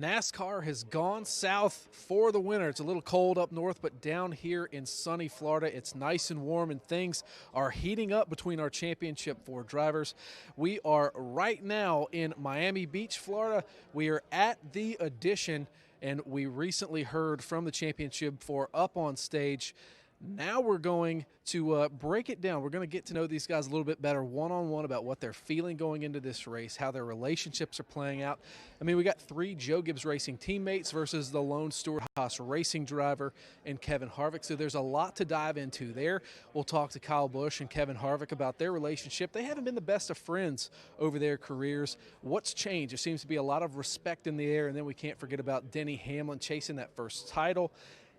NASCAR has gone south for the winter. It's a little cold up north, but down here in sunny Florida, it's nice and warm, and things are heating up between our Championship 4 drivers. We are right now in Miami Beach, Florida. We are at the Edition, and we recently heard from the Championship 4 up on stage. Now we're going to break it down. We're going to get to know these guys a little bit better one-on-one about what they're feeling going into this race, how their relationships are playing out. I mean, we got 3 Joe Gibbs Racing teammates versus the lone Stewart-Haas Racing driver and Kevin Harvick. So there's a lot to dive into there. We'll talk to Kyle Busch and Kevin Harvick about their relationship. They haven't been the best of friends over their careers. What's changed? There seems to be a lot of respect in the air, and then we can't forget about Denny Hamlin chasing that first title.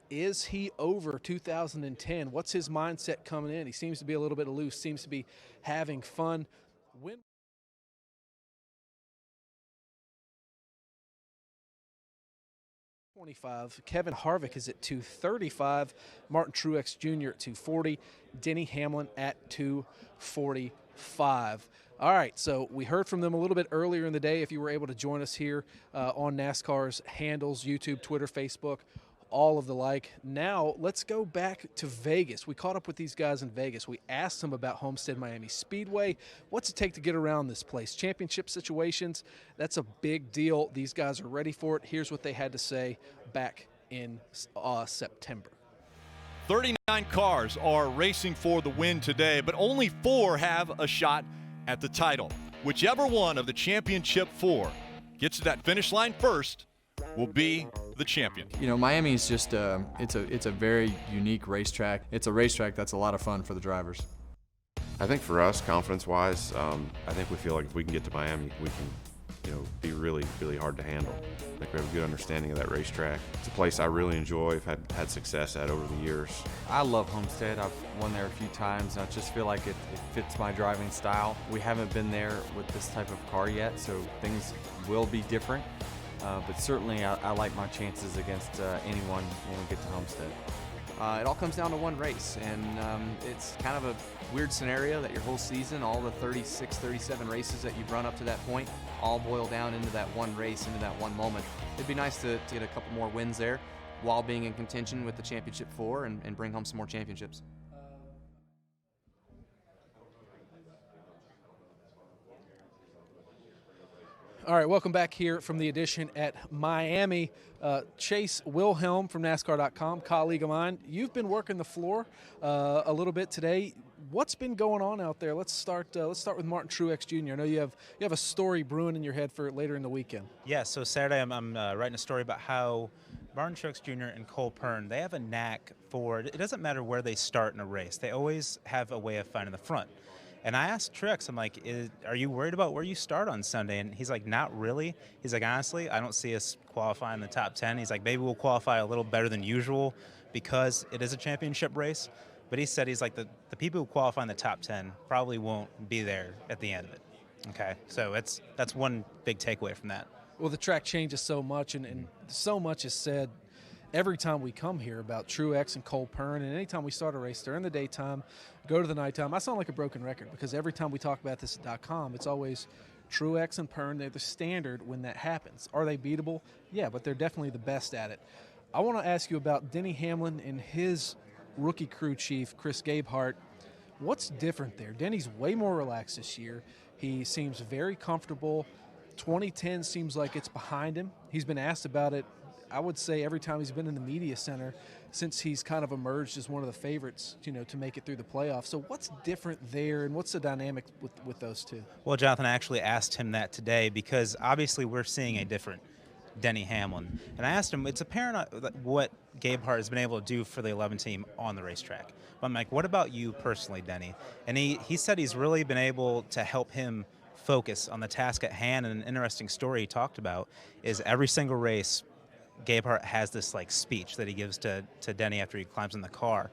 Is he over 2010? What's his mindset coming in? He seems to be a little bit loose, seems to be having fun. When 25, Kevin Harvick is at 235, Martin Truex Jr. at 240, Denny Hamlin at 245. All right, so we heard from them a little bit earlier in the day. If you were able to join us here on NASCAR's handles, YouTube, Twitter, Facebook, all of the like. Now let's go back to Vegas. We caught up with these guys in Vegas. We asked them about Homestead-Miami Speedway. What's it take to get around this place? Championship situations, that's a big deal. These guys are ready for it. Here's what they had to say back in September. 39 cars are racing for the win today, but only 4 have a shot at the title. Whichever one of the Championship 4 gets to that finish line first will be the champion. You know, Miami is just it's a very unique racetrack. It's a racetrack that's a lot of fun for the drivers. I think for us, confidence-wise, I think we feel like if we can get to Miami, we can, be really, really hard to handle. I think we have a good understanding of that racetrack. It's a place I really enjoy. I've had success at over the years. I love Homestead. I've won there a few times, and I just feel like it fits my driving style. We haven't been there with this type of car yet, so things will be different. But certainly I like my chances against anyone when we get to Homestead. It all comes down to one race, and it's kind of a weird scenario that your whole season, all the 36, 37 races that you've run up to that point, all boil down into that one race, into that one moment. It'd be nice to get a couple more wins there while being in contention with the Championship 4 and bring home some more championships. All right, welcome back here from the Edition at Miami. Chase Wilhelm from NASCAR.com, colleague of mine. You've been working the floor a little bit today. What's been going on out there? Let's start with Martin Truex Jr. I know you have a story brewing in your head for later in the weekend. Yeah, so Saturday I'm writing a story about how Martin Truex Jr. and Cole Pearn, they have a knack for, it doesn't matter where they start in a race, they always have a way of finding the front. And I asked Truex, I'm like, are you worried about where you start on Sunday? And he's like, not really. He's like, honestly, I don't see us qualifying in the top 10. He's like, maybe we'll qualify a little better than usual because it is a championship race. But he said, he's like, the people who qualify in the top 10 probably won't be there at the end of it. Okay, so that's one big takeaway from that. Well, the track changes so much, and so much is said every time we come here about Truex and Cole Pearn, and anytime we start a race during the daytime, go to the nighttime. I sound like a broken record because every time we talk about this at .com, it's always Truex and Pearn. They're the standard when that happens. Are they beatable? Yeah, but they're definitely the best at it. I want to ask you about Denny Hamlin and his rookie crew chief, Chris Gabehart. What's different there? Denny's way more relaxed this year. He seems very comfortable. 2010 seems like it's behind him. He's been asked about it, I would say, every time he's been in the media center since he's kind of emerged as one of the favorites, to make it through the playoffs. So what's different there, and what's the dynamic with those two? Well, Jonathan, I actually asked him that today because obviously we're seeing a different Denny Hamlin. And I asked him, it's apparent what Gabehart has been able to do for the 11 team on the racetrack. But I'm like, what about you personally, Denny? And he said he's really been able to help him focus on the task at hand. And an interesting story he talked about is every single race, Gabehart has this speech that he gives to Denny after he climbs in the car.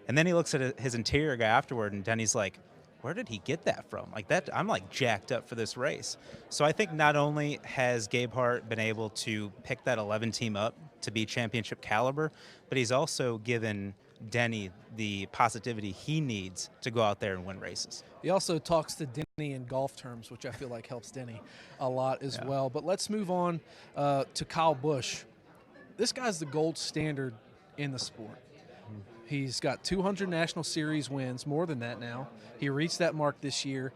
And then he looks at his interior guy afterward, and Denny's like, where did he get that from? I'm jacked up for this race. So I think not only has Gabehart been able to pick that 11 team up to be championship caliber, but he's also given Denny the positivity he needs to go out there and win races. He also talks to Denny in golf terms, which I feel like helps Denny a lot as well. But let's move on to Kyle Busch. This guy's the gold standard in the sport. He's got 200 National Series wins, more than that now. He reached that mark this year.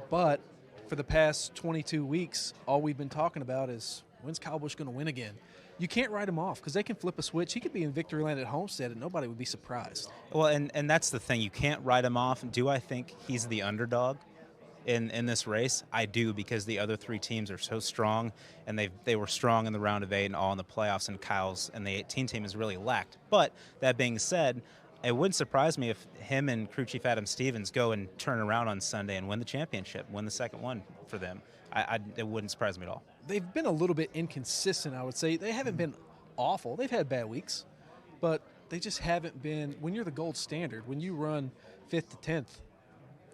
But for the past 22 weeks, all we've been talking about is, when's Kyle Busch going to win again? You can't write him off because they can flip a switch. He could be in victory lane at Homestead and nobody would be surprised. Well, and that's the thing. You can't write him off. Do I think he's the underdog in this race? I do, because the other three teams are so strong, and they were strong in the round of 8 and all in the playoffs, and Kyle's and the 18 team has really lacked. But that being said, it wouldn't surprise me if him and crew chief Adam Stevens go and turn around on Sunday and win the championship, win the second one for them. It wouldn't surprise me at all. They've been a little bit inconsistent, I would say. They haven't been awful. They've had bad weeks, but they just haven't been. When you're the gold standard, when you run 5th to 10th,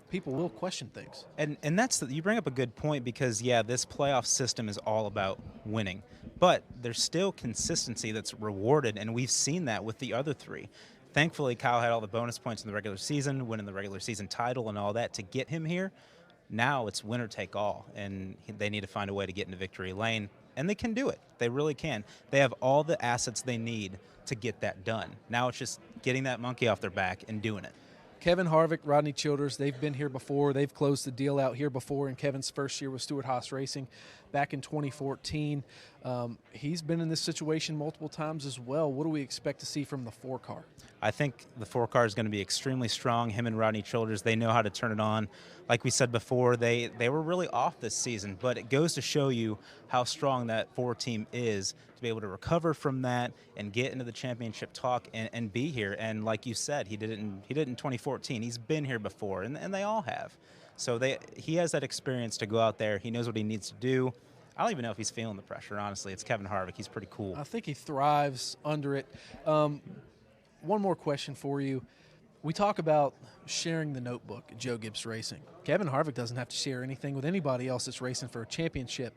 people will question things. And that's you bring up a good point, because, yeah, this playoff system is all about winning. But there's still consistency that's rewarded, and we've seen that with the other three. Thankfully, Kyle had all the bonus points in the regular season, winning the regular season title and all that to get him here. Now it's winner take all, and they need to find a way to get into victory lane, and they can do it. They really can. They have all the assets they need to get that done. Now it's just getting that monkey off their back and doing it. Kevin Harvick, Rodney Childers, they've been here before. They've closed the deal out here before in Kevin's first year with Stewart-Haas Racing back in 2014. He's been in this situation multiple times as well. What do we expect to see from the 4-car? I think the 4-car is going to be extremely strong. Him and Rodney Childers, they know how to turn it on. Like we said before, they were really off this season, but it goes to show you how strong that 4 team is to be able to recover from that and get into the championship talk and be here. And like you said, he did it in 2014. He's been here before, and they all have. So he has that experience to go out there. He knows what he needs to do. I don't even know if he's feeling the pressure, honestly. It's Kevin Harvick. He's pretty cool. I think he thrives under it. One more question for you. We talk about sharing the notebook at Joe Gibbs Racing. Kevin Harvick doesn't have to share anything with anybody else that's racing for a championship.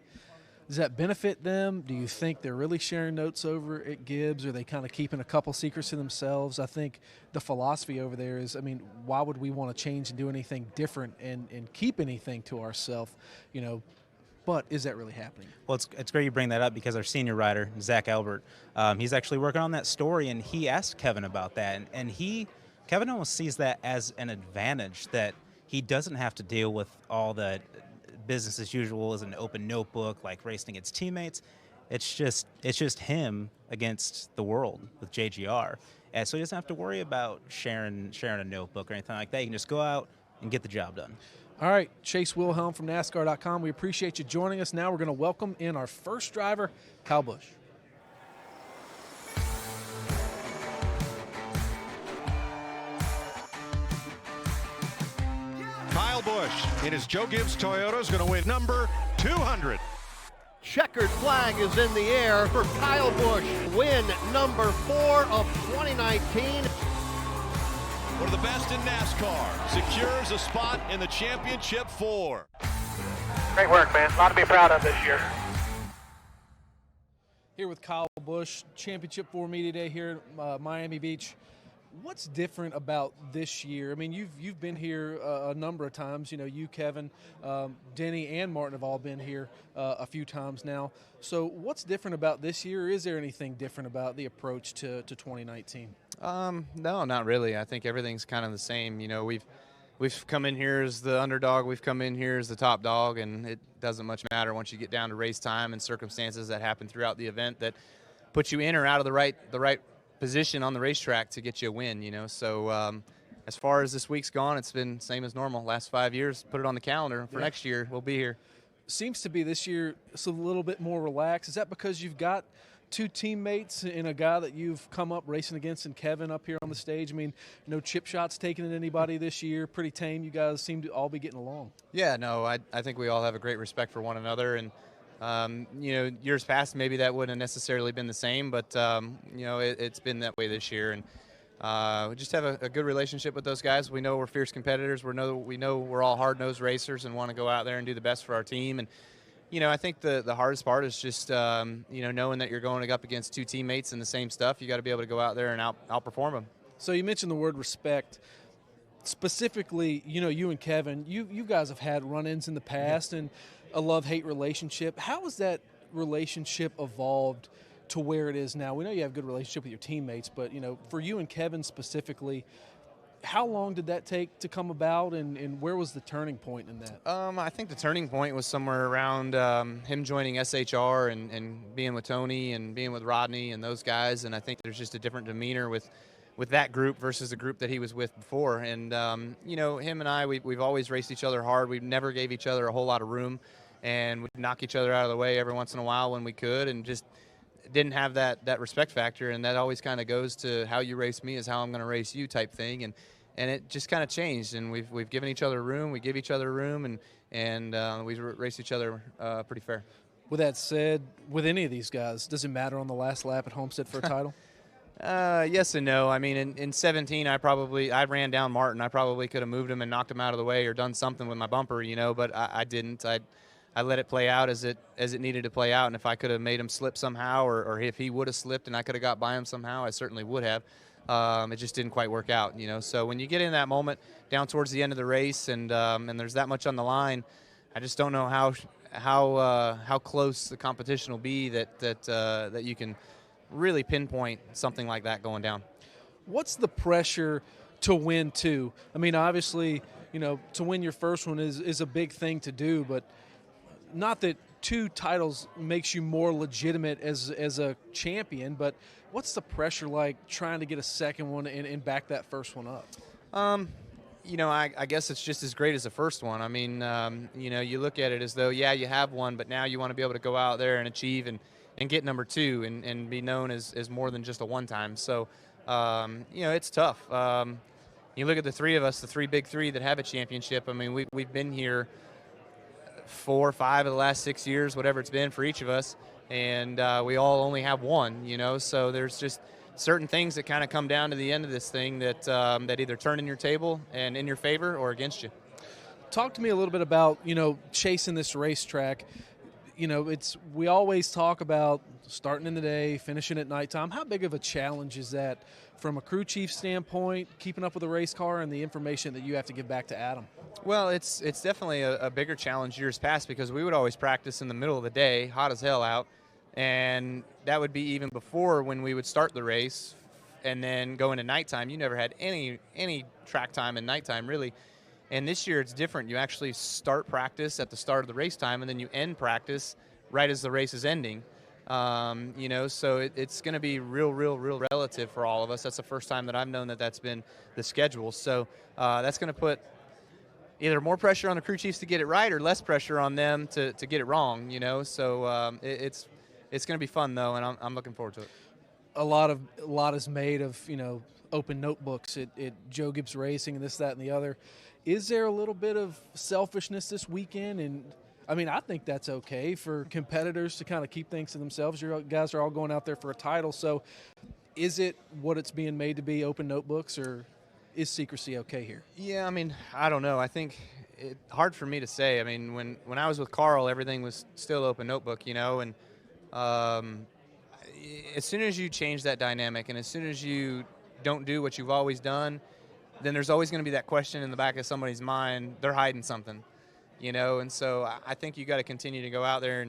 Does that benefit them? Do you think they're really sharing notes over at Gibbs? Or are they kind of keeping a couple secrets to themselves? I think the philosophy over there is, why would we want to change and do anything different and keep anything to ourselves, But is that really happening? Well, it's great you bring that up, because our senior rider, Zach Albert, he's actually working on that story, and he asked Kevin about that. And Kevin almost sees that as an advantage, that he doesn't have to deal with all the business as usual as an open notebook, like racing against teammates. It's just him against the world with JGR. And so he doesn't have to worry about sharing a notebook or anything like that. He can just go out and get the job done. All right, Chase Wilhelm from NASCAR.com. We appreciate you joining us. Now we're going to welcome in our first driver, Kyle Busch. Kyle Busch in his Joe Gibbs Toyota is going to win number 200. Checkered flag is in the air for Kyle Busch. Win number 4 of 2019. One of the best in NASCAR secures a spot in the championship 4. Great work, man. A lot to be proud of this year. Here with Kyle Busch, Championship 4 Media Day here at Miami Beach. What's different about this year? You've been here a number of times. You, Kevin, Denny, and Martin have all been here a few times now. So what's different about this year? Is there anything different about the approach to 2019? No, not really. I think everything's kind of the same. We've come in here as the underdog. We've come in here as the top dog, and it doesn't much matter once you get down to race time and circumstances that happen throughout the event that put you in or out of the right position on the racetrack to get you a win. So as far as this week's gone, it's been same as normal. Last 5 years, put it on the calendar for next year. We'll be here. Seems to be this year it's a little bit more relaxed. Is that because you've got 2 teammates and a guy that you've come up racing against in Kevin up here on the stage? No chip shots taken at anybody this year. Pretty tame. You guys seem to all be getting along. Yeah, no, I think we all have a great respect for one another. And years past, maybe that wouldn't have necessarily been the same, but, it's been that way this year. And we just have a good relationship with those guys. We know we're fierce competitors. We know we're all hard-nosed racers and want to go out there and do the best for our team. And, I think the hardest part is just, knowing that you're going up against 2 teammates in the same stuff. You got to be able to go out there and outperform them. So you mentioned the word respect. Specifically, you and Kevin, you guys have had run-ins in the past and a love-hate relationship. How has that relationship evolved to where it is now? We know you have a good relationship with your teammates, but, for you and Kevin specifically, how long did that take to come about, and where was the turning point in that? I think the turning point was somewhere around him joining SHR and being with Tony and being with Rodney and those guys, and I think there's just a different demeanor with that group versus the group that he was with before. And, him and I, we've always raced each other hard. We never gave each other a whole lot of room, and we'd knock each other out of the way every once in a while when we could, and just didn't have that respect factor. And that always kind of goes to how you race me is how I'm going to race you type thing. And it just kind of changed, and we've given each other room. We give each other room, and we race each other pretty fair. With that said, with any of these guys, does it matter on the last lap at Homestead for a title? Yes and no. I mean, in 17, I ran down Martin. I probably could have moved him and knocked him out of the way or done something with my bumper, but I didn't. I let it play out as it needed to play out, and if I could have made him slip somehow, or if he would have slipped and I could have got by him somehow, I certainly would have. It just didn't quite work out, So when you get in that moment down towards the end of the race, and there's that much on the line, I just don't know how close the competition will be that you can really pinpoint something like that going down. What's the pressure to win too? I mean, obviously, to win your first one is a big thing to do, but not that 2 titles makes you more legitimate as a champion, but what's the pressure like trying to get a second one and back that first one up? I guess it's just as great as the first one. I mean, you look at it as though, yeah, you have one, but now you want to be able to go out there and achieve and get number 2 and be known as more than just a one-time. So, it's tough. You look at the 3 of us, the 3 big 3 that have a championship. I mean, we've been here 4 or 5 of the last 6 years, whatever it's been for each of us, and we all only have one, so there's just certain things that kind of come down to the end of this thing that either turn in your table and in your favor or against you. Talk to me a little bit about, chasing this racetrack. We always talk about starting in the day, finishing at nighttime. How big of a challenge is that from a crew chief standpoint, keeping up with the race car and the information that you have to give back to Adam? Well, it's definitely a bigger challenge years past, because we would always practice in the middle of the day, hot as hell out, and that would be even before when we would start the race and then go into nighttime. You never had any track time in nighttime, really. And this year it's different. You actually start practice at the start of the race time, and then you end practice right as the race is ending. So it's going to be real relative for all of us. That's the first time that I've known that's been the schedule. So that's going to put either more pressure on the crew chiefs to get it right or less pressure on them to get it wrong, So it's going to be fun, though, and I'm looking forward to it. A lot is made of, open notebooks at Joe Gibbs Racing and this, that, and the other. Is there a little bit of selfishness this weekend? And I mean, I think that's okay for competitors to kind of keep things to themselves. You guys are all going out there for a title. So is it what it's being made to be, open notebooks, or is secrecy okay here? Yeah, I mean, I don't know. I think it's hard for me to say. I mean, when I was with Carl, everything was still open notebook, and as soon as you change that dynamic and as soon as you don't do what you've always done, then there's always going to be that question in the back of somebody's mind, they're hiding something, and so I think you got to continue to go out there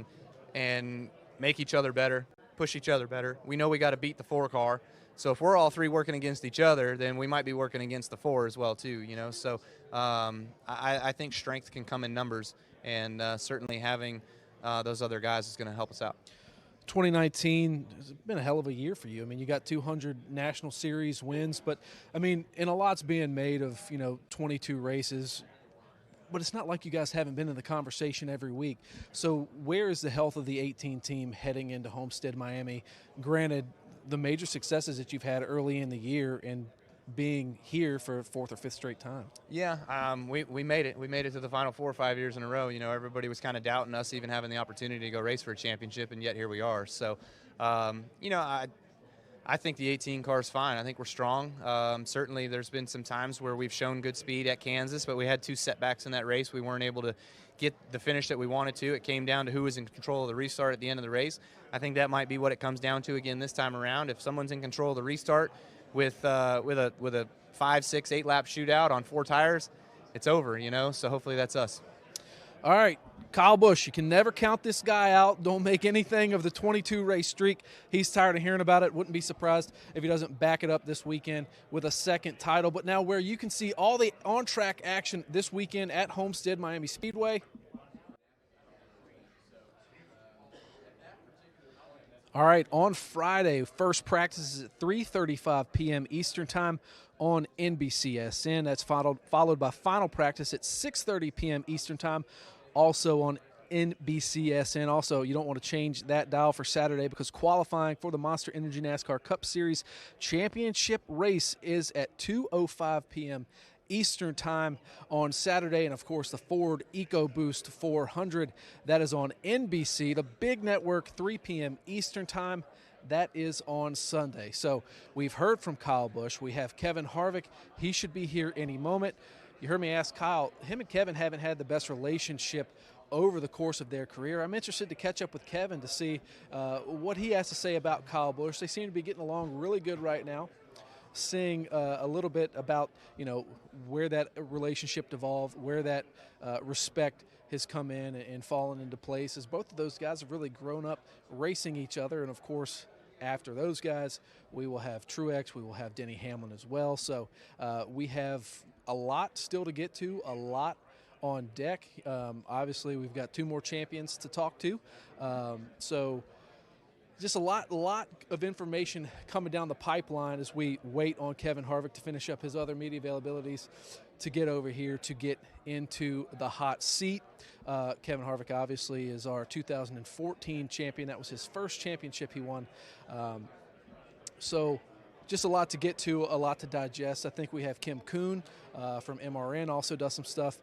and make each other better, push each other better. We know we got to beat the 4 car, so if we're all 3 working against each other, then we might be working against the 4 as well too, so I think strength can come in numbers, and certainly having those other guys is going to help us out. 2019 has been a hell of a year for you. I mean, you got 200 National Series wins, but I mean, and a lot's being made of, 22 races, but it's not like you guys haven't been in the conversation every week. So where is the health of the 18 team heading into Homestead-Miami? Granted, the major successes that you've had early in the year and being here for a 4th or 5th straight time. Yeah, we made it. We made it to the Final 4 or 5 years in a row. Everybody was kind of doubting us even having the opportunity to go race for a championship, and yet here we are. So, I I think the 18 car is fine. I think we're strong. Certainly there's been some times where we've shown good speed at Kansas, but we had 2 setbacks in that race. We weren't able to get the finish that we wanted to. It came down to who was in control of the restart at the end of the race. I think that might be what it comes down to again this time around. If someone's in control of the restart with a 5, 6, 8 lap shootout on 4 tires, it's over, you know, so hopefully that's us. All right, Kyle Busch, you can never count this guy out. Don't make anything of the 22 race streak. He's tired of hearing about it. Wouldn't be surprised if he doesn't back it up this weekend with a second title. But now where you can see all the on-track action this weekend at Homestead-Miami Speedway. All right, on Friday, first practice is at 3:35 p.m. Eastern Time on NBCSN. That's followed by final practice at 6:30 p.m. Eastern Time, also on NBCSN. Also, you don't want to change that dial for Saturday because qualifying for the Monster Energy NASCAR Cup Series Championship race is at 2:05 p.m. Eastern Time on Saturday. And, of course, the Ford EcoBoost 400, that is on NBC. The big network, 3 p.m. Eastern Time. That is on Sunday. So we've heard from Kyle Busch. We have Kevin Harvick. He should be here any moment. You heard me ask Kyle, him and Kevin haven't had the best relationship over the course of their career. I'm interested to catch up with Kevin to see what he has to say about Kyle Busch. They seem to be getting along really good right now. Seeing a little bit about, you know, where that relationship devolved, where that respect has come in and fallen into place, as both of those guys have really grown up racing each other. And, of course, after those guys, we will have Truex, we will have Denny Hamlin as well. So we have a lot still to get to, a lot on deck. Obviously, we've got 2 more champions to talk to. So just a lot of information coming down the pipeline as we wait on Kevin Harvick to finish up his other media availabilities to get over here to get into the hot seat. Kevin Harvick obviously is our 2014 champion. That was his first championship he won. So just a lot to get to, a lot to digest. I think we have Kim Kuhn from MRN also does some stuff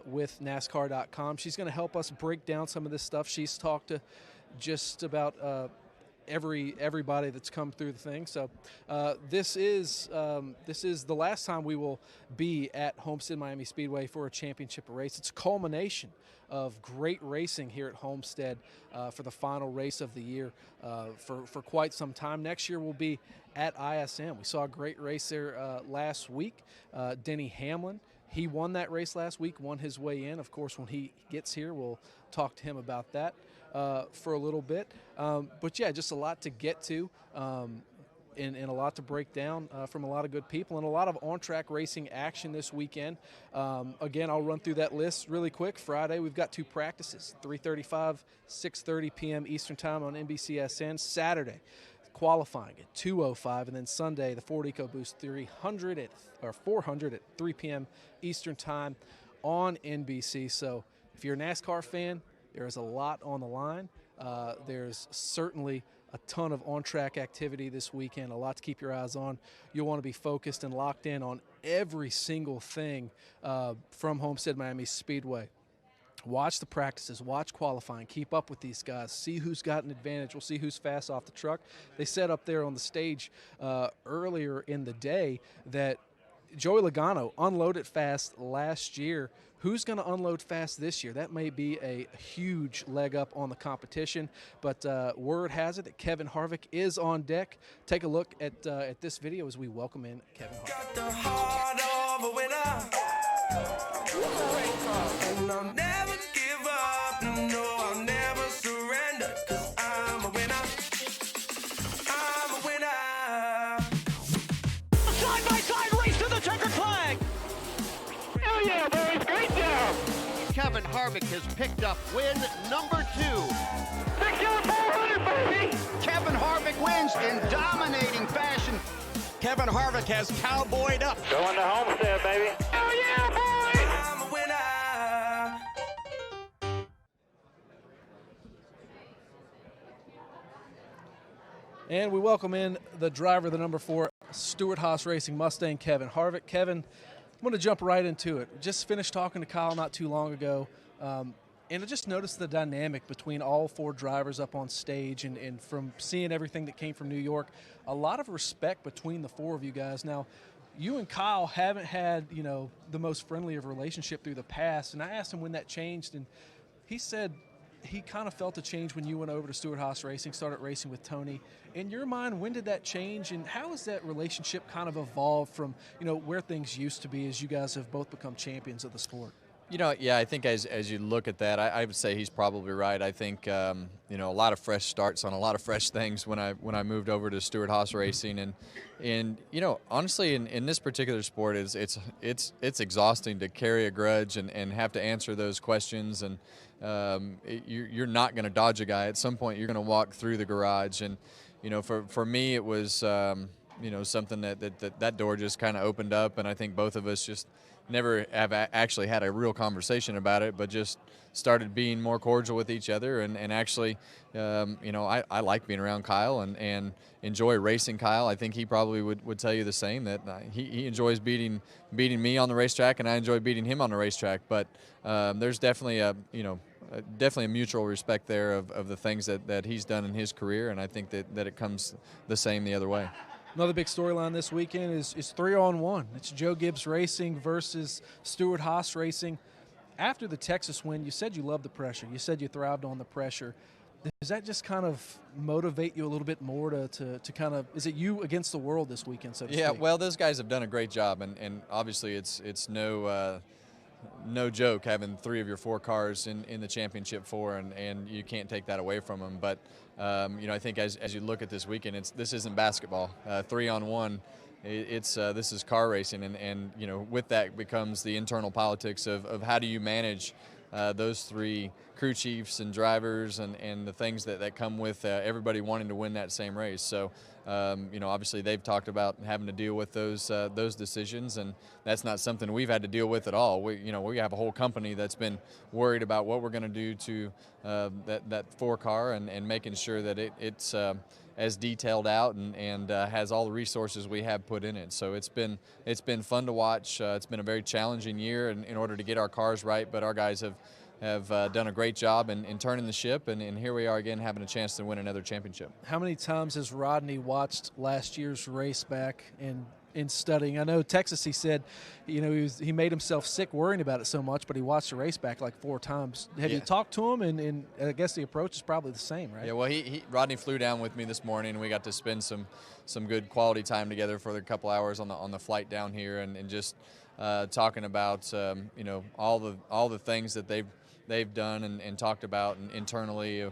with NASCAR.com. She's going to help us break down some of this stuff. She's talked to just about everybody that's come through the thing. So this is the last time we will be at Homestead-Miami Speedway for a championship race. It's a culmination of great racing here at Homestead for the final race of the year for quite some time. Next year we'll be at ISM. We saw a great race there last week. Denny Hamlin, he won that race last week, won his way in. Of course, when he gets here, we'll talk to him about that for a little bit. But yeah, just a lot to get to and a lot to break down from a lot of good people and a lot of on-track racing action this weekend. Again, I'll run through that list really quick. Friday, we've got 2 practices, 3:35, 6:30 p.m. Eastern Time on NBCSN. Saturday, qualifying at 2:05, and then Sunday, the Ford EcoBoost 400 at 3 p.m. Eastern Time on NBC. So if you're a NASCAR fan, there is a lot on the line. There's certainly a ton of on-track activity this weekend, a lot to keep your eyes on. You'll want to be focused and locked in on every single thing from Homestead-Miami Speedway. Watch the practices, watch qualifying, keep up with these guys, see who's got an advantage. We'll see who's fast off the truck. They said up there on the stage earlier in the day that Joey Logano unloaded fast last year. Who's going to unload fast this year? That may be a huge leg up on the competition, but word has it that Kevin Harvick is on deck. Take a look at this video as we welcome in Kevin Harvick. Got the heart of a winner. And I'll never give up, no, I'll never surrender, 'cause I'm a winner. I'm a winner. Side-by-side race to the checkered flag. Hell yeah, boys, great job. Kevin Harvick has picked up win number 2. Back to the 400, baby. Kevin Harvick wins in dominating fashion. Kevin Harvick has cowboyed up. Going to Homestead, baby. Hell yeah, boys. I'm a winner. And we welcome in the driver, the number 4 Stewart-Haas Racing Mustang, Kevin Harvick. Kevin, I'm going to jump right into it. Just finished talking to Kyle not too long ago. And I just noticed the dynamic between all 4 drivers up on stage, and from seeing everything that came from New York, a lot of respect between the 4 of you guys. Now, you and Kyle haven't had, the most friendly of relationship through the past, and I asked him when that changed, and he said he kind of felt a change when you went over to Stewart-Haas Racing, started racing with Tony. In your mind, when did that change, and how has that relationship kind of evolved from, where things used to be as you guys have both become champions of the sport? Yeah, I think as you look at that, I would say he's probably right. I think a lot of fresh starts on a lot of fresh things when I moved over to Stewart-Haas Racing, and honestly in this particular sport it's exhausting to carry a grudge and have to answer those questions, and you're not going to dodge a guy. At some point you're going to walk through the garage, and for me it was something that door just kind of opened up, and I think both of us just never have actually had a real conversation about it, but just started being more cordial with each other, and actually, I like being around Kyle and enjoy racing Kyle. I think he probably would tell you the same, that he enjoys beating me on the racetrack, and I enjoy beating him on the racetrack. But there's definitely a mutual respect there of the things that he's done in his career, and I think that it comes the same the other way. Another big storyline this weekend is 3-on-1. It's Joe Gibbs Racing versus Stewart-Haas Racing. After the Texas win, you said you loved the pressure. You said you thrived on the pressure. Does that just kind of motivate you a little bit more to kind of – is it you against the world this weekend, so to speak? Yeah, well, those guys have done a great job, and obviously it's no joke having 3 of your 4 cars in the championship 4, and you can't take that away from them. But I think as you look at this weekend, this isn't basketball. 3-on-1, this is car racing, and with that becomes the internal politics of how do you manage those 3 crew chiefs and drivers and the things that come with everybody wanting to win that same race. So obviously they've talked about having to deal with those decisions, and that's not something we've had to deal with at all. We have a whole company that's been worried about what we're going to do to that 4 car and making sure that it's as detailed out and has all the resources we have put in it. So it's been fun to watch. It's been a very challenging year in order to get our cars right, but our guys have done a great job in turning the ship, and here we are again having a chance to win another championship. How many times has Rodney watched last year's race back in studying? I know Texas, he said, he made himself sick worrying about it so much, but he watched the race back like 4 times. Have you talked to him? And I guess the approach is probably the same, right? Yeah, well, Rodney flew down with me this morning, and we got to spend some good quality time together for a couple hours on the flight down here, and just talking about all the things that they've done and talked about internally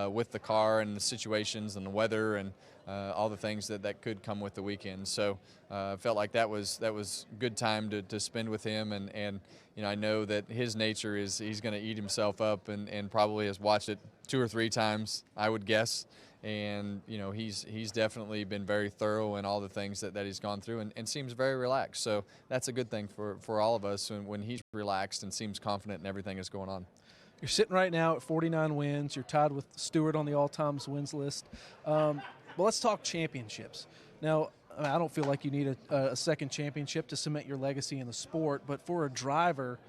with the car and the situations and the weather and all the things that could come with the weekend. So I felt like that was good time to spend with him, and I know that his nature is he's going to eat himself up and probably has watched it 2 or 3 times, I would guess. And he's definitely been very thorough in all the things that he's gone through, and seems very relaxed. So that's a good thing for all of us when he's relaxed and seems confident in everything that's going on. You're sitting right now at 49 wins. You're tied with Stewart on the all-time wins list. Well, let's talk championships. Now, I don't feel like you need a second championship to cement your legacy in the sport, but for a driver,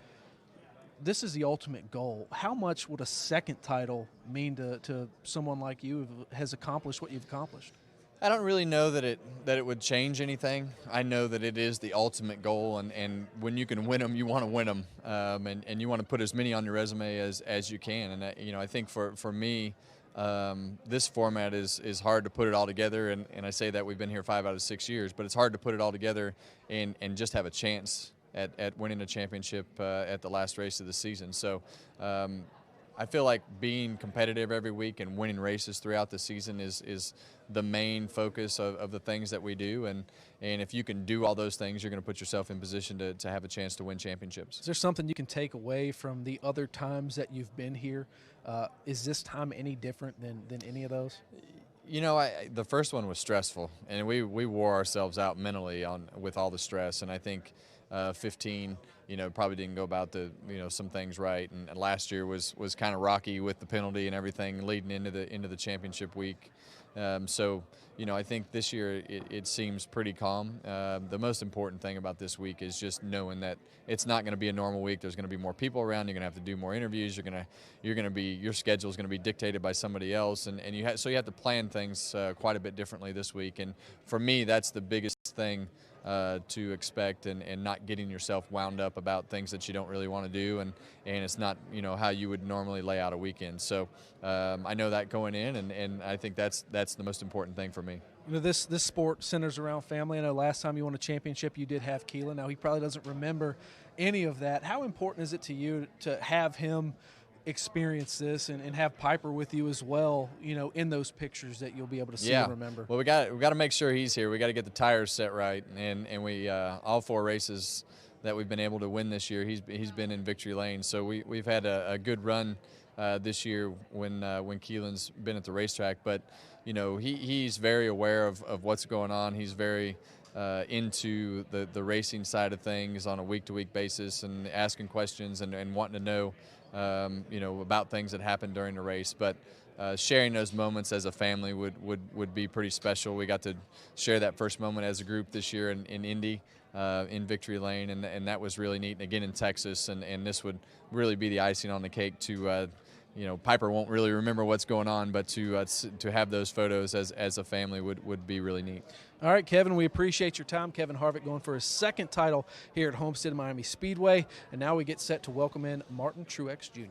this is the ultimate goal. How much would a second title mean to someone like you who has accomplished what you've accomplished? I don't really know that it would change anything. I know that it is the ultimate goal, and when you can win them, you want to win them, and you want to put as many on your resume as you can. And I think for me, this format is hard to put it all together, and I say that we've been here 5 out of 6 years, but it's hard to put it all together and just have a chance at winning a championship at the last race of the season. So I feel like being competitive every week and winning races throughout the season is the main focus of the things that we do, and if you can do all those things, you're going to put yourself in position to have a chance to win championships. Is there something you can take away from the other times that you've been here? Is this time any different than any of those? The first one was stressful, and we wore ourselves out mentally with all the stress, and I think 15, probably didn't go about the, some things right. And last year was kind of rocky with the penalty and everything leading into the championship week. So, I think this year it seems pretty calm. The most important thing about this week is just knowing that it's not going to be a normal week. There's going to be more people around. You're going to have to do more interviews. Your schedule is going to be dictated by somebody else, and so you have to plan things quite a bit differently this week. And for me, that's the biggest thing to expect, and not getting yourself wound up about things that you don't really want to do, and it's not how you would normally lay out a weekend. So I know that going in, and I think that's the most important thing for me. This sport centers around family. I know last time you won a championship, you did have Keelan. Now he probably doesn't remember any of that. How important is it to you to have him experience this and have Piper with you as well, in those pictures that you'll be able to see and remember? Well, we got to make sure he's here. We got to get the tires set right, and we all 4 races that we've been able to win this year, he's been in victory lane. So we've had a good run this year when Keelan's been at the racetrack. But he's very aware of what's going on. He's very into the racing side of things on a week-to-week basis, and asking questions and wanting to know about things that happen during the race. But sharing those moments as a family would be pretty special. We got to share that first moment as a group this year in Indy, in victory lane, and that was really neat. And again in Texas, and this would really be the icing on the cake to Piper won't really remember what's going on, but to have those photos as a family would be really neat. All right, Kevin, we appreciate your time. Kevin Harvick going for his 2nd title here at Homestead-Miami Speedway. And now we get set to welcome in Martin Truex Jr.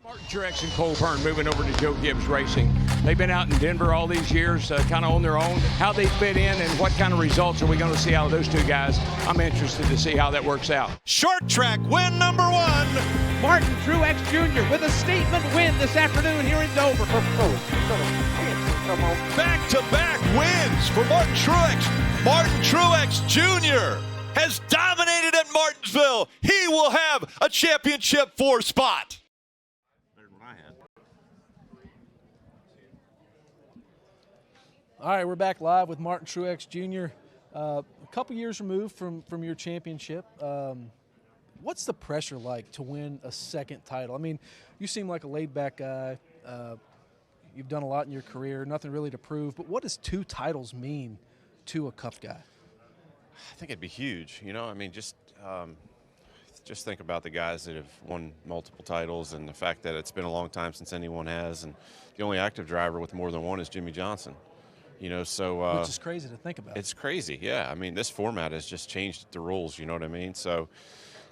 Martin Truex and Cole Byrne moving over to Joe Gibbs Racing. They've been out in Denver all these years, kind of on their own. How they fit in and what kind of results are we going to see out of those 2 guys? I'm interested to see how that works out. Short track win number 1. Martin Truex Jr. with a statement win this afternoon here in Dover. Back-to-back wins for Martin Truex. Martin Truex Jr. has dominated at Martinsville. He will have a championship 4 spot. All right, we're back live with Martin Truex Jr. A couple years removed from your championship. What's the pressure like to win a 2nd title? I mean, you seem like a laid-back guy. You've done a lot in your career, nothing really to prove. But what does 2 titles mean to a Cup guy? I think it'd be huge. I mean, just think about the guys that have won multiple titles, and the fact that it's been a long time since anyone has, and the only active driver with more than one is Jimmy Johnson. So which is crazy to think about. It's crazy, yeah. I mean, this format has just changed the rules. You know what I mean? So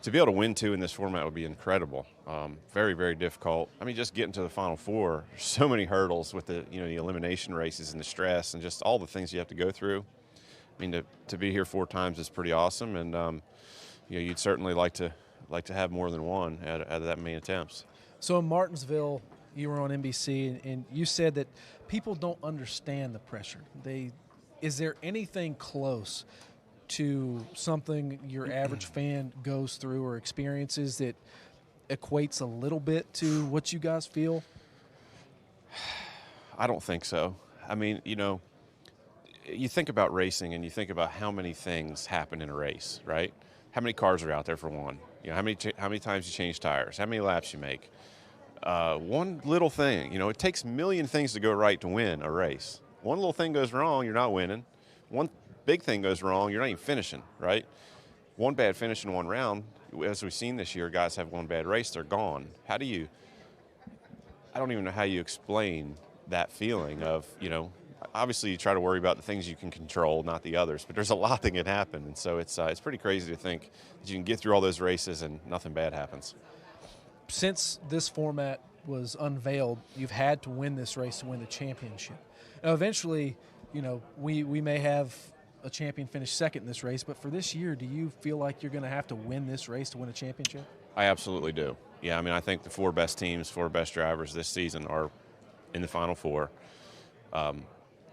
to be able to win 2 in this format would be incredible. Very, very difficult. I mean, just getting to the Final 4, there's so many hurdles with the the elimination races and the stress and just all the things you have to go through. I mean, to be here 4 times is pretty awesome, and you'd certainly like to have more than one out of that many attempts. So in Martinsville, you were on NBC, and you said that people don't understand the pressure. Is there anything close to something your average fan goes through or experiences that equates a little bit to what you guys feel? I don't think so. I mean, you think about racing and you think about how many things happen in a race, right? How many cars are out there for one? How many times you change tires? How many laps you make? One little thing, it takes a million things to go right to win a race. One little thing goes wrong, you're not winning. One big thing goes wrong, you're not even finishing, right? One bad finish in one round, as we've seen this year, guys have one bad race, they're gone. I don't even know how you explain that feeling of, obviously you try to worry about the things you can control, not the others, but there's a lot that can happen. And so it's pretty crazy to think that you can get through all those races and nothing bad happens. Since this format was unveiled, you've had to win this race to win the championship. Now, eventually, we may have a champion finish 2nd in this race, but for this year, do you feel like you're going to have to win this race to win a championship? I absolutely do. Yeah, I mean, I think the 4 best teams, 4 best drivers this season are in the Final 4.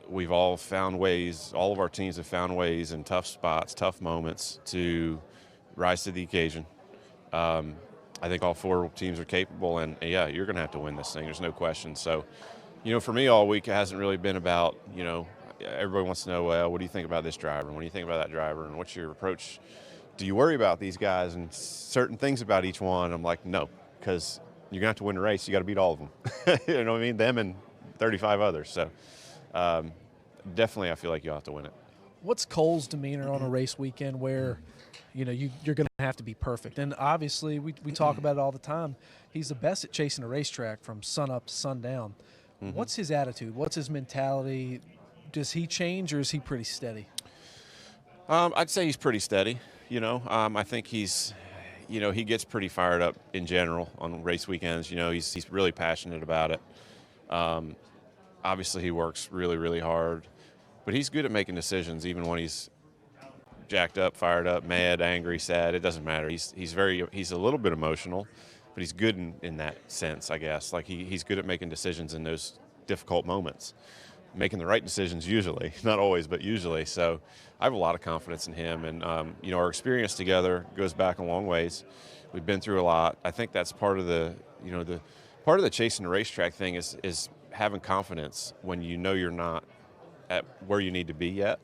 We've all found ways, all of our teams have found ways in tough spots, tough moments to rise to the occasion. I think all 4 teams are capable, and yeah, you're going to have to win this thing. There's no question. So, for me all week, it hasn't really been about, everybody wants to know, well, what do you think about this driver? And what do you think about that driver? And what's your approach, do you worry about these guys and certain things about each one? I'm like, no, because you're going to have to win the race. You got to beat all of them. You know what I mean? Them and 35 others. So definitely I feel like you'll have to win it. What's Cole's demeanor on a race weekend where, you know, you're going to have to be perfect? And obviously we talk about it all the time. He's the best at chasing a racetrack from sun up to sundown. What's his attitude? What's his mentality? Does he change or is he pretty steady? I'd say he's pretty steady. You know, I think he's, you know, he gets pretty fired up in general on race weekends. You know, he's really passionate about it. Obviously, he works really, really hard, but he's good at making decisions, even when he's jacked up, fired up, mad, angry, sad. It doesn't matter. He's a little bit emotional, but he's good in that sense, I guess. Like he's good at making decisions in those difficult moments, making the right decisions usually, not always, but usually. So I have a lot of confidence in him, and you know, our experience together goes back a long ways. We've been through a lot. I think that's part of the, you know, the part of the chasing the racetrack thing is having confidence when you know you're not at where you need to be yet.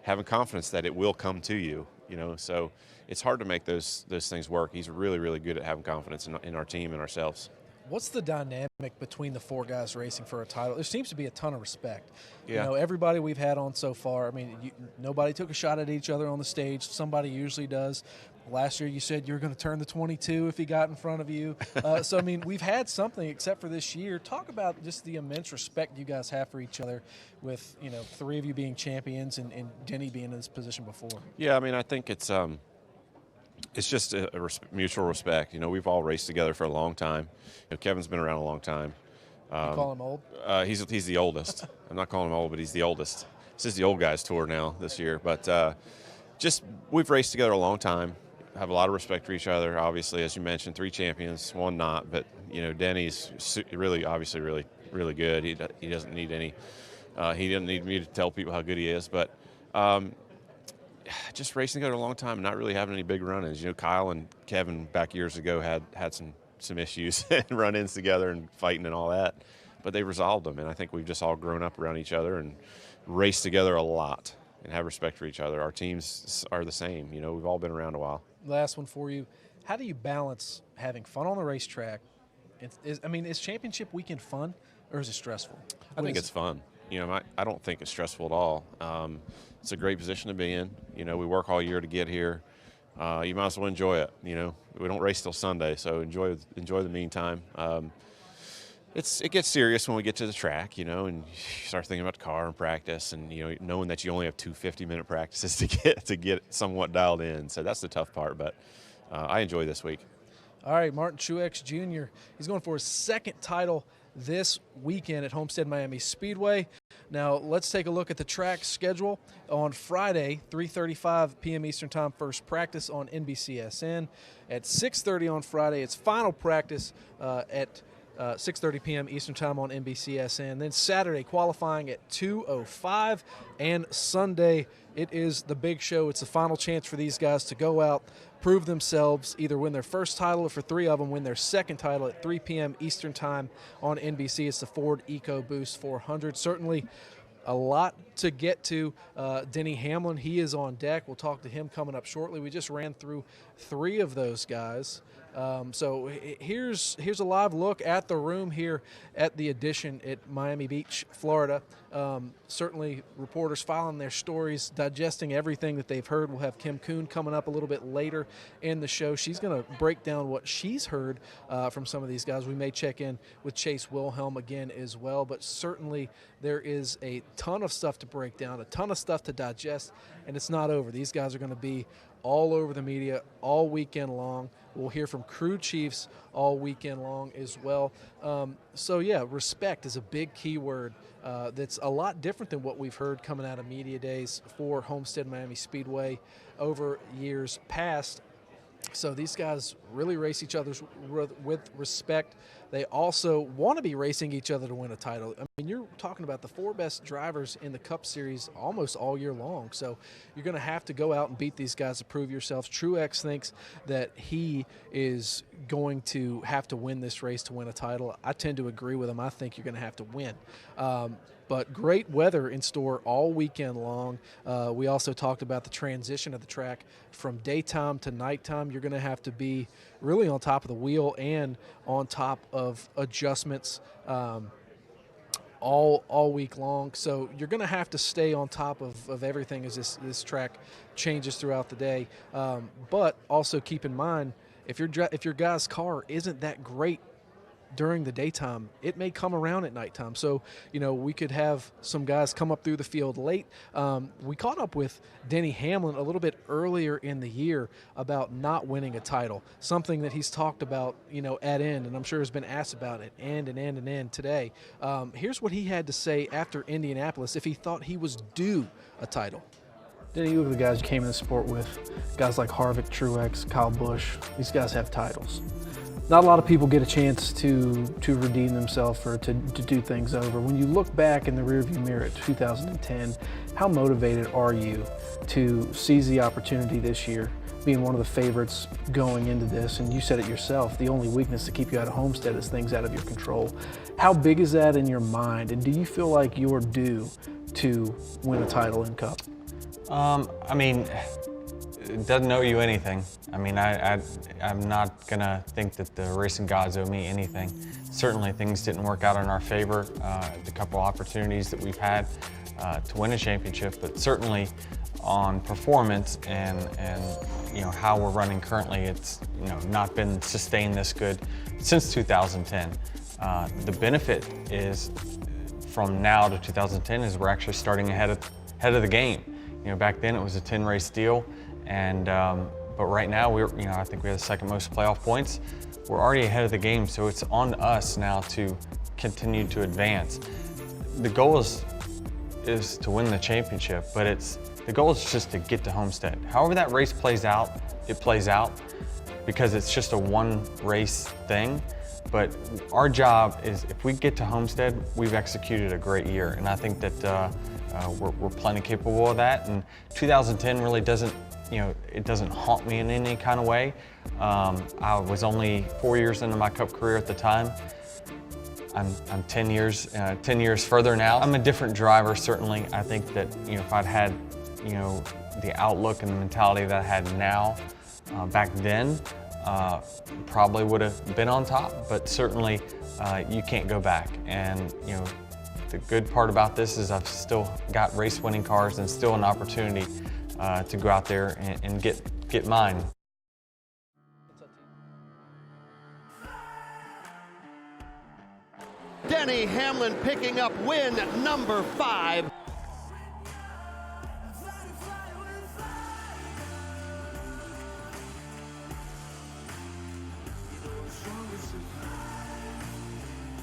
Having confidence that it will come to you, you know. So it's hard to make those things work. He's really, really good at having confidence in our team and ourselves. What's the dynamic between the four guys racing for a title? There seems to be a ton of respect. Yeah. You know, everybody we've had on so far, I mean, nobody took a shot at each other on the stage. Somebody usually does. Last year you said you were going to turn the 22 if he got in front of you. So, I mean, we've had something except for this year. Talk about just the immense respect you guys have for each other with, you know, three of you being champions and Denny being in this position before. Yeah, I mean, I think it's just a mutual respect. You know, we've all raced together for a long time. You know, Kevin's been around a long time. You call him old? He's the oldest. I'm not calling him old, but he's the oldest. This is the old guys tour now this year. But just we've raced together a long time. Have a lot of respect for each other. Obviously, as you mentioned, 3 champions, 1 not. But you know, Denny's really, obviously, really, really good. He doesn't need any. He doesn't need me to tell people how good he is. But just racing together a long time and not really having any big run-ins. You know, Kyle and Kevin back years ago had some issues and run-ins together and fighting and all that, but they resolved them. And I think we've just all grown up around each other and raced together a lot and have respect for each other. Our teams are the same. You know, we've all been around a while. Last one for you. How do you balance having fun on the racetrack? Is championship weekend fun or is it stressful? I think it's fun. You know, I don't think it's stressful at all. It's a great position to be in. You know, we work all year to get here. You might as well enjoy it. You know, we don't race till Sunday, so enjoy the meantime. It gets serious when we get to the track, you know, and you start thinking about the car and practice, and you know, knowing that you only have 2 50-minute practices to get somewhat dialed in. So that's the tough part, but I enjoy this week. All right, Martin Truex Jr. He's going for his 2nd title this weekend at Homestead-Miami Speedway. Now, let's take a look at the track schedule. On Friday, 3:35 p.m. Eastern Time, first practice on NBCSN. At 6:30 on Friday, it's final practice at 6:30 p.m. Eastern Time on NBCSN. Then Saturday, qualifying at 2:05. And Sunday, it is the big show. It's the final chance for these guys to go out, prove themselves, either win their first title or for 3 of them, win their 2nd title at 3 p.m. Eastern Time on NBC. It's the Ford EcoBoost 400. Certainly a lot to get to. Denny Hamlin, he is on deck. We'll talk to him coming up shortly. We just ran through 3 of those guys. So here's a live look at the room here at the Edition at Miami Beach, Florida. Certainly reporters filing their stories, digesting everything that they've heard. We'll have Kim Kuhn coming up a little bit later in the show. She's going to break down what she's heard from some of these guys. We may check in with Chase Wilhelm again as well, but certainly there is a ton of stuff to break down, a ton of stuff to digest, and it's not over. These guys are going to be all over the media all weekend long. We'll hear from crew chiefs all weekend long as well. So, yeah, respect is a big key word that's a lot different than what we've heard coming out of media days for Homestead-Miami Speedway over years past. So these guys really race each other with respect. They also want to be racing each other to win a title. I mean, you're talking about the 4 best drivers in the Cup Series almost all year long. So you're going to have to go out and beat these guys to prove yourselves. Truex thinks that he is going to have to win this race to win a title. I tend to agree with him. I think you're going to have to win. But great weather in store all weekend long. We also talked about the transition of the track from daytime to nighttime. You're going to have to be really on top of the wheel and on top of adjustments all week long. So you're going to have to stay on top of everything as this track changes throughout the day. But also keep in mind, if your guy's car isn't that great during the daytime, it may come around at nighttime. So, we could have some guys come up through the field late. We caught up with Denny Hamlin a little bit earlier in the year about not winning a title, something that he's talked about, at end, and I'm sure has been asked about it and today. Here's what he had to say after Indianapolis, if he thought he was due a title. Denny, you look at the guys you came in the sport with, guys like Harvick, Truex, Kyle Busch. These guys have titles. Not a lot of people get a chance to redeem themselves or to do things over. When you look back in the rearview mirror at 2010, how motivated are you to seize the opportunity this year, being one of the favorites going into this? And you said it yourself, the only weakness to keep you out of Homestead is things out of your control. How big is that in your mind? And do you feel like you're due to win a title in Cup? It doesn't owe you anything. I'm not gonna think that the racing gods owe me anything. Certainly things didn't work out in our favor, the couple opportunities that we've had to win a championship, but certainly on performance and how we're running currently, it's not been sustained this good since 2010. The benefit is from now to 2010 is we're actually starting ahead of the game. Back then it was a 10-race deal. And but right now I think we have the second most playoff points. We're already ahead of the game, so it's on us now to continue to advance. The goal is to win the championship, but the goal is just to get to Homestead. However that race plays out, it plays out because it's just a one-race thing. But our job is, if we get to Homestead, we've executed a great year, and I think that we're plenty capable of that. And 2010 really doesn't. It doesn't haunt me in any kind of way. I was only 4 years into my Cup career at the time. I'm 10 years further now. I'm a different driver, certainly. I think that if I'd had the outlook and the mentality that I had now back then, probably would have been on top. But certainly you can't go back. And the good part about this is I've still got race-winning cars and still an opportunity to go out there and get mine. Denny Hamlin picking up win number 5.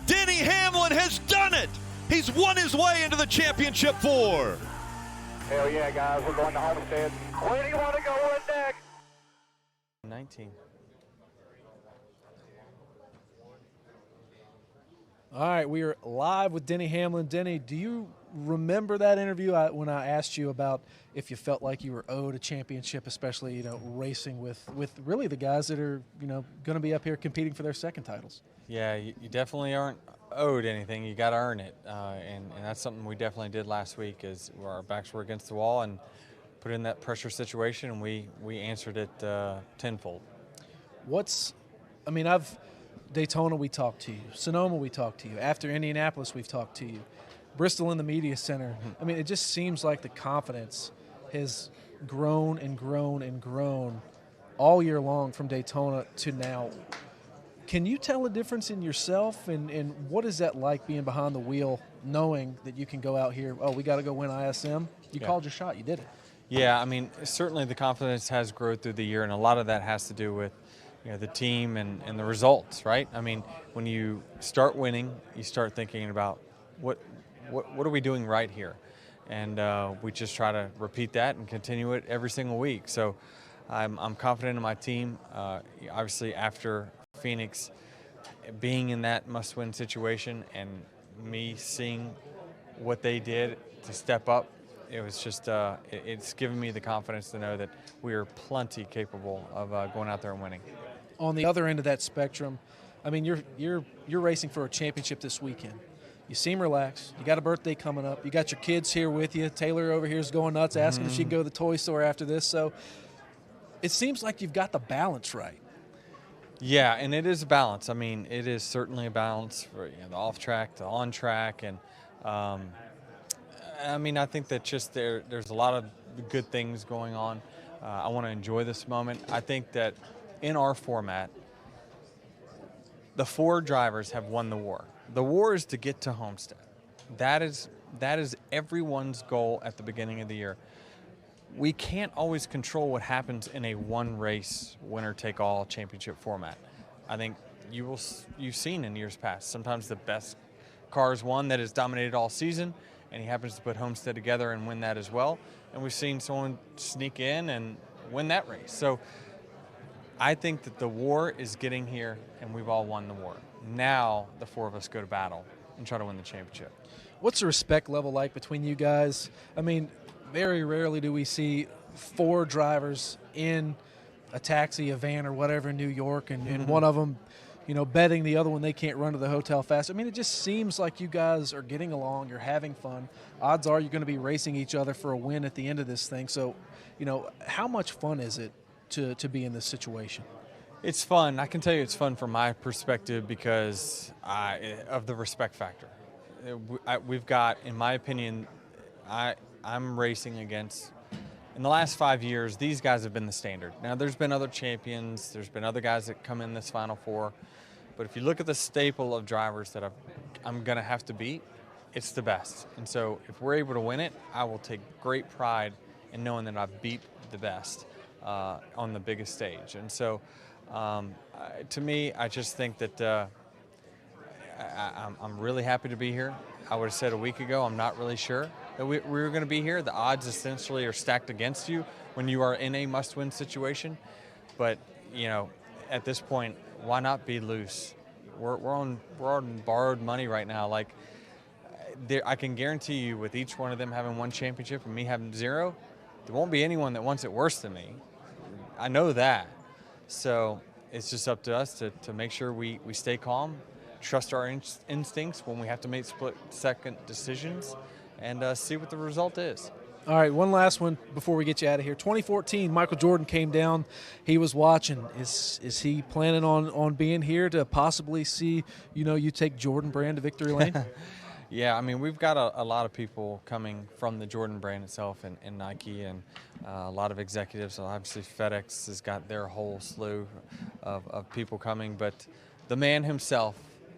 Denny Hamlin has done it! He's won his way into the championship 4. Hell yeah, guys, we're going to Homestead. Where do you want to go on next? 19. All right, we are live with Denny Hamlin. Denny, do you remember that interview when I asked you about if you felt like you were owed a championship, especially racing with really the guys that are going to be up here competing for their second titles? Yeah, you definitely aren't owed anything. You got to earn it, and that's something we definitely did last week. Is our backs were against the wall and put in that pressure situation, and we answered it tenfold. Daytona, we talked to you. Sonoma, we talked to you. After Indianapolis, we've talked to you. Bristol in the media center. It just seems like the confidence has grown and grown and grown all year long from Daytona to now. Can you tell a difference in yourself, and what is that like being behind the wheel, knowing that you can go out here, we got to go win ISM? You called your shot, you did it. Yeah, certainly the confidence has grown through the year, and a lot of that has to do with the team and the results, right? When you start winning, you start thinking about what are we doing right here? And we just try to repeat that and continue it every single week. So I'm confident in my team. Obviously, after Phoenix, being in that must-win situation and me seeing what they did to step up, it was just it's given me the confidence to know that we are plenty capable of going out there and winning. On the other end of that spectrum, you're racing for a championship this weekend. You seem relaxed. You got a birthday coming up. You got your kids here with you. Taylor over here is going nuts, asking if she can go to the toy store after this. So it seems like you've got the balance right. Yeah, and it is a balance. I mean, it is certainly a balance for the off track, the on track, and I mean, I think that just there's a lot of good things going on. I want to enjoy this moment. I think that in our format, the 4 drivers have won the war. The war is to get to Homestead. That is everyone's goal at the beginning of the year. We can't always control what happens in a one-race, winner-take-all championship format. I think you've seen in years past, sometimes the best car is one that has dominated all season, and he happens to put Homestead together and win that as well. And we've seen someone sneak in and win that race. So I think that the war is getting here, and we've all won the war. Now the 4 of us go to battle and try to win the championship. What's the respect level like between you guys? I mean, very rarely do we see 4 drivers in a taxi, a van, or whatever in New York, and one of them, betting the other one they can't run to the hotel fast. I mean, it just seems like you guys are getting along. You're having fun. Odds are you're going to be racing each other for a win at the end of this thing. So, how much fun is it to be in this situation? It's fun. I can tell you it's fun from my perspective because of the respect factor. We've got, in my opinion, I'm racing against, in the last 5 years, these guys have been the standard. Now, there's been other champions. There's been other guys that come in this Final Four. But if you look at the staple of drivers that I'm going to have to beat, it's the best. And so if we're able to win it, I will take great pride in knowing that I've beat the best on the biggest stage. And so to me, I just think that I'm really happy to be here. I would have said a week ago, I'm not really sure that we were going to be here. The odds essentially are stacked against you when you are in a must-win situation. But, at this point, why not be loose? We're on borrowed money right now. Like, I can guarantee you with each one of them having 1 championship and me having 0, there won't be anyone that wants it worse than me. I know that. So it's just up to us to make sure we stay calm, trust our instincts when we have to make split-second decisions, and see what the result is. All right, one last one before we get you out of here. 2014, Michael Jordan came down. He was watching. Is he planning on being here to possibly see, you take Jordan brand to victory lane? Yeah, I mean, we've got a lot of people coming from the Jordan brand itself and Nike, and a lot of executives. Obviously, FedEx has got their whole slew of people coming, but the man himself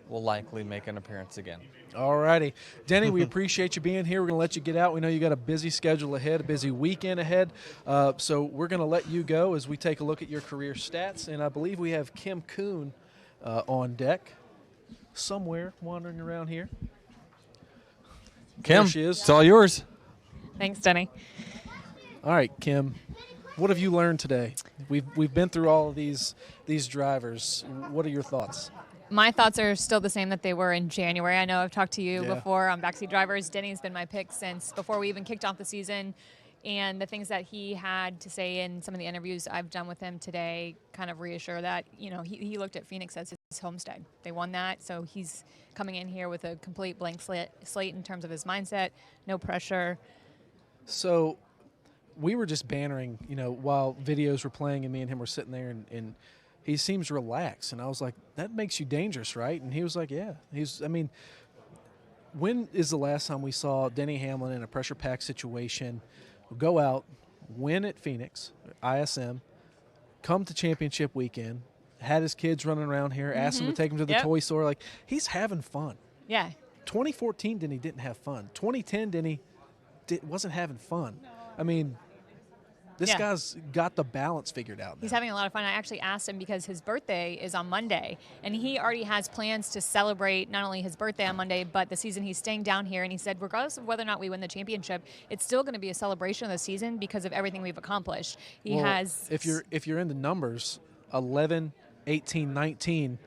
will likely make an appearance again. All righty. Denny, we appreciate you being here. We're going to let you get out. We know you got a busy schedule ahead, a busy weekend ahead. So we're going to let you go as we take a look at your career stats. And I believe we have Kim Kuhn on deck somewhere wandering around here. Kim, there she is. It's all yours. Thanks, Denny. All right, Kim, what have you learned today? We've been through all of these drivers. What are your thoughts? My thoughts are still the same that they were in January. I know I've talked to you before on Backseat Drivers. Denny's been my pick since before we even kicked off the season. And the things that he had to say in some of the interviews I've done with him today kind of reassure that, he looked at Phoenix as his homestead. They won that, so he's coming in here with a complete blank slate in terms of his mindset, no pressure. So we were just bantering, while videos were playing and me and him were sitting there, and he seems relaxed. And I was like, that makes you dangerous, right? And he was like, yeah. When is the last time we saw Denny Hamlin in a pressure-packed situation go out, win at Phoenix, ISM, come to championship weekend, had his kids running around here, asked him to take him to the toy store? Like, he's having fun. Yeah. 2014, Denny didn't have fun. 2010, Denny wasn't having fun. I mean, this guy's got the balance figured out now. He's having a lot of fun. I actually asked him because his birthday is on Monday, and he already has plans to celebrate not only his birthday on Monday, but the season he's staying down here. And he said, regardless of whether or not we win the championship, it's still going to be a celebration of the season because of everything we've accomplished. If you're in the numbers, 11, 18, 19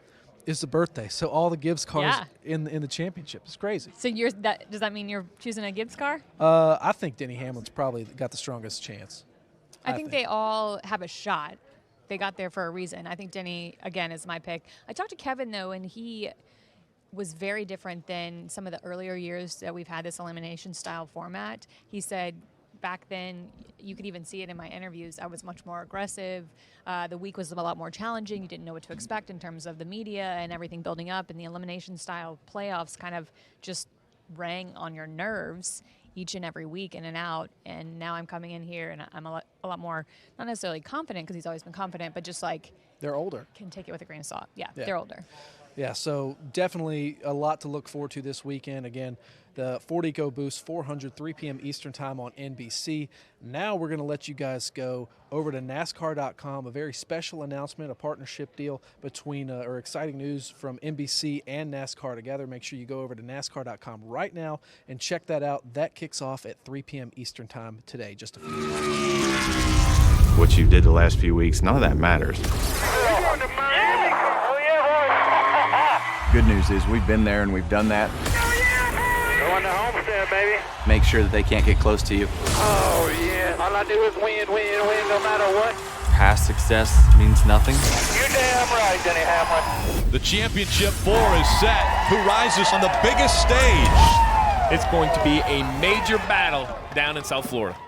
is the birthday. So all the Gibbs cars in the championship. It's crazy. So does that mean you're choosing a Gibbs car? I think Denny Hamlin's probably got the strongest chance. I think they all have a shot. They got there for a reason. I think Denny, again, is my pick. I talked to Kevin, though, and was very different than some of the earlier years that we've had this elimination style format. He said back then, you could even see it in my interviews, I was much more aggressive. The week was a lot more challenging. You didn't know what to expect in terms of the media and everything building up, and the elimination style playoffs kind of just rang on your nerves each and every week, in and out. And now I'm coming in here and I'm a lot more, not necessarily confident, because he's always been confident, but just like, they're older. Can take it with a grain of salt. Yeah, they're older. Yeah, so definitely a lot to look forward to this weekend. Again, the Ford EcoBoost 400, 3 p.m. Eastern time on NBC. Now we're going to let you guys go over to NASCAR.com, a very special announcement, a partnership deal between, or exciting news from NBC and NASCAR together. Make sure you go over to NASCAR.com right now and check that out. That kicks off at 3 p.m. Eastern time today, just a few minutes. What you did the last few weeks, none of that matters. Good news is we've been there and we've done that. Going to Homestead, baby. Make sure that they can't get close to you. Oh, yeah. All I do is win, no matter what. Past success means nothing. You're damn right, Denny Hamlin. The championship 4 is set. Who rises on the biggest stage? It's going to be a major battle down in South Florida.